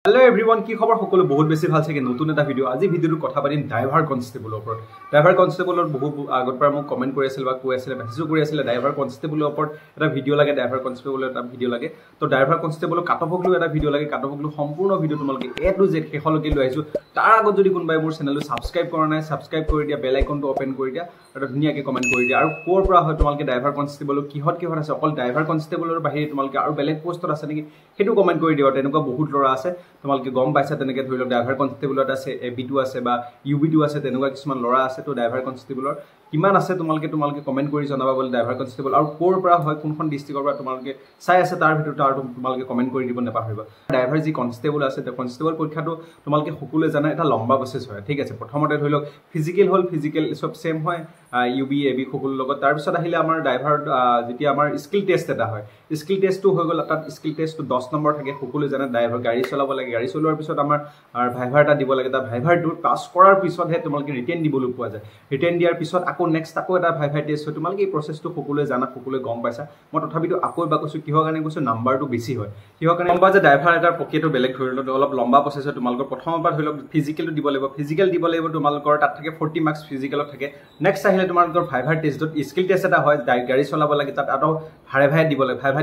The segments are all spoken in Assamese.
Hello everyone, কি খবৰ সকলো বহুত বেছি ভাল থাকে নতুন এটা ভিডিও আজি ভিডিওৰ কথা পাতিম ড্ৰাইভাৰ কনষ্টেবলৰ ওপৰত ড্ৰাইভাৰ কনষ্টেবলৰ বহুত আগৰ পৰা মোক কমেন্ট কৰি আছিল বা কৈ আছিল মেছেজো কৰি আছিল ড্ৰাইভাৰ কনষ্টেবলৰ ওপৰত এটা ভিডিও লাগে ড্ৰাইভাৰ কনষ্টেবলৰ এটা ভিডিও লাগে তো ড্ৰাইভাৰ কনষ্টেবলৰ কাটঅফক লৈ এটা ভিডিও লাগে কাটঅফক লৈ সম্পূৰ্ণ ভিডিও তোমালোকে এ টু জেড শেষলৈকে লৈ আহিছো তাৰ আগত যদি কোনোবাই মোৰ চেনেলটো সাবস্ক্ৰাইব কৰা নাই সাবস্ক্ৰাইব কৰি দিয়া বেল আইকনটো ওপেন কৰি দিয়া আৰু ধুনীয়াকৈ কমেন্ট কৰি দিয়া আৰু কোৰ পৰা হয় তোমালোকে ড্ৰাইভাৰ কনষ্টেবলৰ কিহত আছে অকল ড্ৰাইভাৰ কনষ্টেবলৰ বাহিৰে তোমালোকে আৰু বেলেগ পোষ্টত আছে নেকি হেতু কমেন্ট কৰি দিবা তেনেকুৱা বহুত লৰা আছে তোমালোকে গম পাইছা তেনেকৈ ধৰি লওক ড্ৰাইভাৰ কনষ্টেবলত আছে এবি2 আছে বা ইউবি2 আছে তেনেকুৱা কিছুমান লৰা আছে তো ড্ৰাইভাৰ কনষ্টেবলৰ কিমান আছে তোমালোকে কমেন্ট কৰি জনাবা বল ড্ৰাইভাৰ কনষ্টেবল আৰু কোৰ পৰা হয় কোনখন ডিস্ট্ৰিক্টৰ পৰা তোমালোকে চাই আছে তাৰ ভিতৰত আৰু তোমালোকে কমেন্ট কৰি দিব নাপাহৰিবা ড্ৰাইভাৰ যি কনষ্টেবল আছে তে কনষ্টেবল পৰীক্ষাটো তোমালোকে সকলোৱে জানা এটা লম্বা প্ৰসেস হয় ঠিক আছে প্ৰথমতে ধৰি লওক ফিজিক্যাল হল ফিজিক্যাল সব সেম হয় ইউবি এবি সকলো লগত তাৰ পিছত আহিলে আমাৰ ড্ৰাইভাৰ যেতিয়া আমাৰ স্কিল টেষ্ট এটা হয় স্কিল টেষ্টটো হৈ গল তাত স্কিল টেষ্টটো 10 নম্বৰ থাকে সকলোৱে জানা ড্ৰাইভাৰ গাড়ী চলাব লাগে গাড়ী চলোৱাৰ পিছত আমাৰ ভাইভাৰ এটা দিব লাগে তা ভাইভাৰটো পাস কৰাৰ পিছতহে তোমালোকে ৰিটেন দিবলৈ পোৱা যায় ৰিটেন দিয়াৰ পিছত আকৌ নেক্সট আকৌ এটা ভাইভাৰ টেষ্ট হয় তোমালোকে এই প্ৰসেসটো সকলোৱে জানা সকলোৱে গম পাইছা মই তথাপিতো আকৌ এবাৰ কৈছো কিহৰ কাৰণে কৈছো নাম্বাৰটো বেছি হয় কিহৰ কাৰণে লম্বা যে ড্ৰাইভাৰ এটাৰ প্ৰক্ৰিয়াটো বেলেগ ধৰি লওক অলপ লম্বা প্ৰসেস হয় তোমালোকৰ প্ৰথমবাৰ ধৰি লওক ফিজিক্যালটো দিব লাগিব ফিজিক্যাল দিব লাগিব তোমালোকৰ তাত থাকে 40 মাৰ্কস ফিজিক্যালত থাকে নেক্সট আহিলে তোমালোকৰ ভাইভাৰ টেষ্টত স্কিল টেষ্ট এটা হয় গাড়ী চলাব লাগে তাত আৰু ভাইভাৰ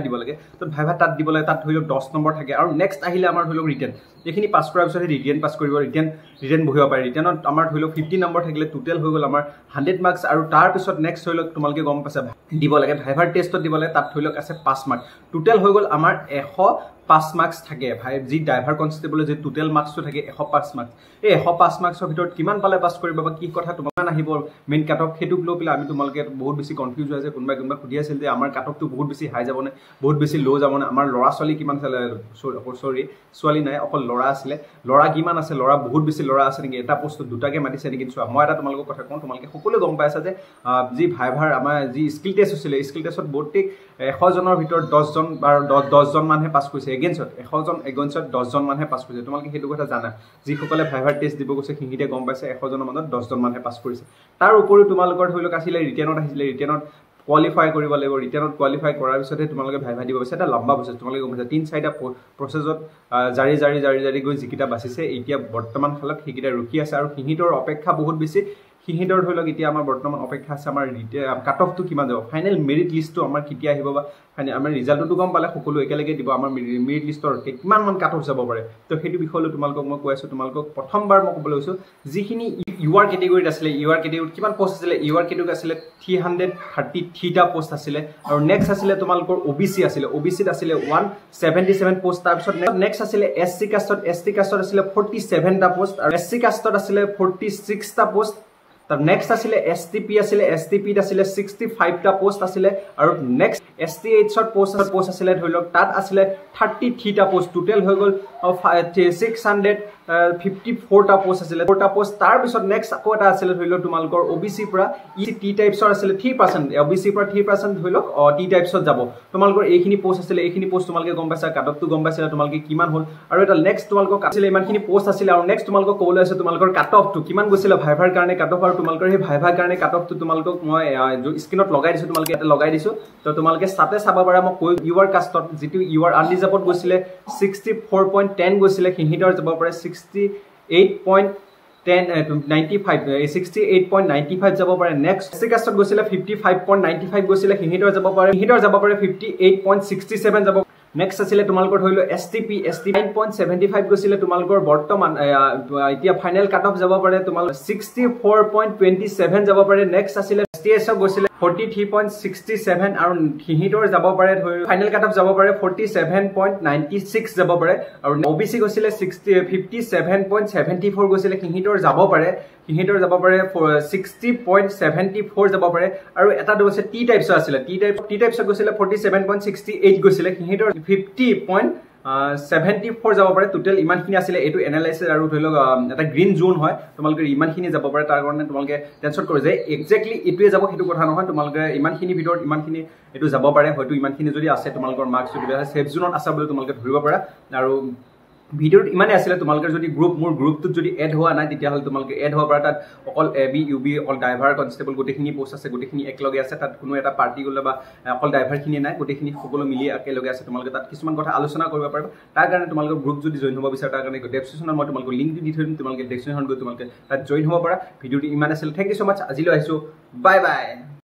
দিব লাগে তো ভাইভাৰ তাত দিব লাগে তাত ধৰি লওক 10 নম্বৰ থাকে আৰু নেক্সট আহিলে আমাৰ ধৰি লওক ৰিটেন এইখিনি পাস কৰাৰ পিছত ৰিটেন পাস কৰিব ৰিটেন বহিব পাৰে ৰিটেনত আমাৰ ধৰি লওক 50 নম্বৰ থাকিলে টোটেল হৈ গল আমাৰ 100 মাৰ্কস আৰু তাৰ পিছত নেক্সট হৈ লওক তোমালোকে গম পাইছা দিব লাগে ভাইভাৰ টেষ্টত দিব লাগে তাত ধৰি লওক আছে 5 মাৰ্ক টোটেল হৈ গল আমাৰ 105 মাৰ্কস থাকে ভাই যি ড্ৰাইভাৰ কনষ্টেবলৰ যে টোটেল মাৰ্কসটো থাকে 105 মাৰ্কস এই 105 মাৰ্কসৰ ভিতৰত কিমান পালে পাস কৰিব বা কি কথা তোমাক আহিব মেইন কাটঅফ হেতুক লৈ পেলাই আমি তোমালোকে বহুত বেছি কনফিউজ হৈ আছে কোনোবা সুধি আছিল যে আমাৰ কাটঅফটো বহুত বেছি হাই যাব নে বহুত বেছি লো যাব নে আমাৰ লৰা ছোৱালী কিমান সৰি ছোৱালী নাই অকল লৰা আছিল লৰা কিমান আছে লৰা বহুত বেছি লৰা আছে নেকি এটা পোষ্ট দুটাকে মাতিছে নেকি চোৱা মই এটা তোমালোকৰ কথা কওঁ তোমালোকে সকলোৱে গম পাইছা যে যি ভাইভাৰ আমাৰ যি স্কিল টেষ্ট হৈছিল স্কিল টেষ্টত বহুতেই 100 জনৰ ভিতৰত 10 জন বা 10 জন মানুহে পাস কৰিছে এগেইনষ্টত 100 জন এগেইনষ্টত 10 জন মানুহে পাস কৰিছে তোমালোকে হেতু কথা জানা যি সকলে ভাইভাৰ টেষ্ট দিব গৈছে হিংগিতে গম পাইছে 100 জনৰ মাজত 10 জন মানুহে পাস কৰিছে তাৰ উপৰিও তোমালোকৰ ধৰি লওক আছিল ৰিটেনত আহিছিল ৰিটেনত কোৱালিফাই কৰিব লাগিব ৰিটেনত কোৱালিফাই কৰাৰ পিছতহে তোমালোকে ভাইভা দিব আছে এটা লম্বা প্ৰসেস তোমালোকে গম পাইছা 3-4টা প্ৰসেসত জাৰি গৈ যিকিটা বাছিছে এতিয়া বৰ্তমান খালত হিকিটা ৰখি আছে আৰু হিহিতৰ অপেক্ষা বহুত বেছি হিহিতৰ ধৰি লওক এতিয়া আমাৰ বৰ্তমান অপেক্ষা আছে আমাৰ কাটঅফটো কিমান যাব ফাইনেল মেৰিট লিষ্টটো আমাৰ কেতিয়া আহিব বা আমাৰ ৰিজাল্টটো গম পালে সকলো একেলগে দিব আমাৰ মেৰিট লিষ্টৰ কিমান মান কাটঅফ যাব পাৰে তো সেইটো বিষয়লৈ তোমালোকক মই কৈ আছো তোমালোকক প্ৰথমবাৰ মই ক'বলৈ কৈছো যিখিনি ইউআৰ কেটেগৰীত আছিলে ইউআৰ কেটেগৰীত কিমান পোষ্ট আছিলে ইউআৰ কেটেগৰীত আছিলে 333টা পোষ্ট আছিলে আৰু নেক্সট আছিলে তোমালোকৰ ওবিসি আছিলে ওবিসিত আছিলে 177 পোষ্ট তাৰ পিছত নেক্সট আছিলে এসসি কাষ্টত আছিলে 47টা পোষ্ট আৰু এসসি কাষ্টত আছিলে 46টা পোষ্ট তাৰ নেক্সট আছিলে এসটিপি আছিলে এসটিপিত আছিলে 65টা পোষ্ট আছিলে আৰু নেক্সট এসটিএইচত পোষ্ট আছিলে ধৰি লওক তাত আছিলে 33টা পোষ্ট টোটেল হৈ গল 654টা পোষ্ট আছিলে 4টা পোষ্ট তাৰ পিছত নেক্সট আকৌ এটা আছিলে ধৰি লওক তোমালোকৰ ওবিসি পৰা টি টাইপছৰ আছিলে 3% ওবিসি পৰা 3% ধৰি লওক টি টাইপছত যাব তোমালোকৰ এইখিনি পোষ্ট আছিলে এইখিনি পোষ্ট তোমালোকে গম পাইছা কাটঅফটো গম পাইছা তোমালোকে কিমান হল আৰু এটা নেক্সট তোমালোকৰ আছিলে ইমানখিনি পোষ্ট আছিলে আৰু নেক্সট তোমালোকৰ ক'বলৈ আছে তোমালোকৰ কাটঅফটো কিমান গৈছিল ভাইভাৰ কাৰণে কাটঅফ আৰু তোমালোকৰ এই ভাইভাৰ কাৰণে কাটঅফটো তোমালোকক মই স্ক্ৰিনত লগাই দিছো তোমালোকে এটা লগাই দিছো তো তোমালোকে সাতে চাব পাৰা মই কৈ ইউআৰ কাষ্টত যেটো ইউআৰ আনৰিজাৰ্ভড গৈছিলে 64.10 গৈছিলে হিহিতৰ যাব পাৰে 68.95 যাব পাৰে নেক্সট সিকাষ্টত গৈছিলে 55.95 গৈছিলে হিহিতৰ যাব পাৰে 58.67 যাব নেক্সট আছিল তোমালোকৰ ধৰিলো এসটিপি 9.75 গৈছিলে তোমালোকৰ বৰ্তমান এতিয়া ফাইনেল কাটঅফ যাব পাৰে তোমালোক 64.27 যাব পাৰে নেক্সট আছিল এসটিএস গৈছিলে 43.67 আৰু হিহিতৰ যাব পাৰে ধৰি ফাইনেল কাটঅফ যাব পাৰে 47.96 যাব পাৰে আৰু ওবিসি গৈছিলে 57.74 গৈছিলে হিহিতৰ যাব পাৰে 60.74 যাব পাৰে আৰু এটা গৈছে টি টাইপছ আছিলে টি টাইপছ গৈছিলে 47.68 গৈছিলে হিহিতৰ 50.74 যাব পাৰে টোটেল ইমানখিনি আছিলে এটো এনালাইসিস আৰু ধৰি লওক এটা গ্ৰীন জোন হয় তোমালোকে ইমানখিনি যাব পাৰে তাৰ কাৰণে তোমালোকে টেনচন কৰে যে এক্স্যাক্টলি এটোৱে যাব হেতু কথা নহয় তোমালোকে ইমানখিনি ভিতৰত ইমানখিনি এটো যাব পাৰে হয়তো ইমানখিনি যদি আছে তোমালোকৰ মাৰ্কস যদি আছে সেফ জোনত আছে বুলি তোমালোকে ধৰিব পাৰা আৰু ভিডিঅ'ত ইমানেই আছিলে তোমালোকে যদি মোৰ গ্ৰুপটোত যদি এড হোৱা নাই তেতিয়াহ'লে তোমালোকে এড হ'ব পৰা তাত অকল এবি ইউবি অকল ড্ৰাইভাৰ কনষ্টেবল গোটেইখিনি পোষ্ট আছে গোটেইখিনি একেলগে আছে তাত কোনো এটা পাৰ্টি গ'লে বা অকল ড্ৰাইভাৰখিনিয়ে নাই গোটেইখিনি সকলো মিলি একেলগে আছে তোমালোকে তাত কিছুমান কথা আলোচনা কৰিব পাৰিবা তাৰ কাৰণে তোমালোকৰ গ্ৰুপ যদি জইন হ'ব বিচাৰে তাৰ কাৰণে ডেছক্ৰিপশ্যনত মই তোমালোকৰ লিংকটো দি থৈ দিম তোমালোকে ডেছক্ৰিপশ্যনত গৈ তোমালোকে তাত জইন হ'ব পৰা ভিডিঅ'টো ইমান আছিল থেংক ইউ ছ' মাছ আজিলৈ আহিছোঁ বাই বাই